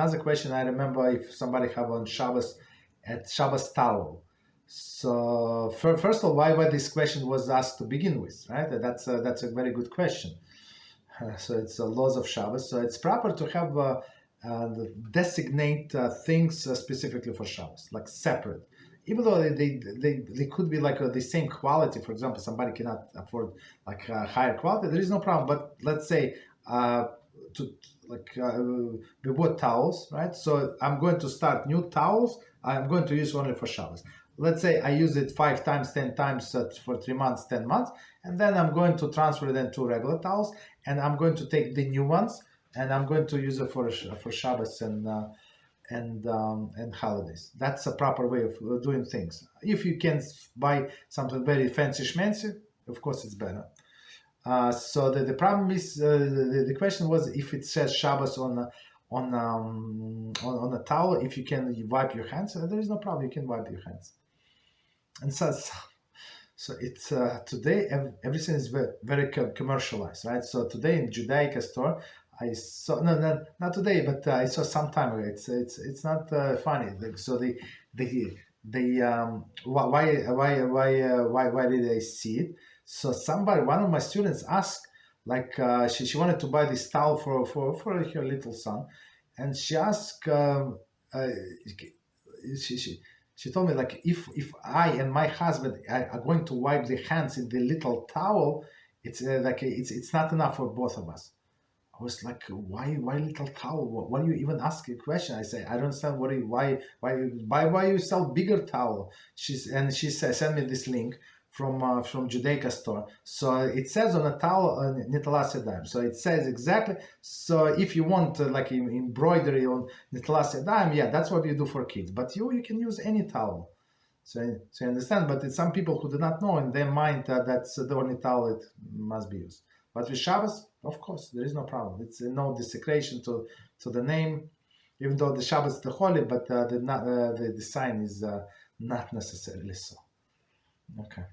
another question I remember, if somebody have on Shabbos, at Shabbos towel. So first of all, why this question was asked to begin with, right? That's a very good question. So it's laws of Shabbos. So it's proper to have designate things specifically for Shabbos, like separate. Even though they could be like the same quality. For example, somebody cannot afford like higher quality. There is no problem. But let's say we bought towels, right? So I'm going to start new towels. I'm going to use only for Shabbos. Let's say I use it 5 times, 10 times for 3 months, 10 months, and then I'm going to transfer them to regular towels, and I'm going to take the new ones, and I'm going to use it for Shabbos and holidays. That's a proper way of doing things. If you can buy something very fancy schmancy, of course it's better. So the problem is the question was if it says Shabbos on a towel, if you can wipe your hands. There is no problem. You can wipe your hands. And so it's today everything is very, very commercialized, right? So today in Judaica store, I saw not today, but I saw some time ago. It's not funny. So why did I see it? So one of my students asked, like she wanted to buy this towel for her little son, and she asked she told me, like, if I and my husband are going to wipe the hands in the little towel, it's it's not enough for both of us. I was like, why little towel? Why do you even ask a question? I say, I don't understand why you sell bigger towel. She sent me this link from Judaica store. So it says on a towel, Nitalas Yadayim. So it says exactly. So if you want like embroidery on Nitalas Yadayim, yeah, that's what you do for kids. But you can use any towel. So you understand. But it's some people who do not know in their mind that's the only towel it must be used. But with Shabbos, of course, there is no problem. It's no desecration to the name, even though the Shabbos is the holy, but the sign is not necessarily so. Okay.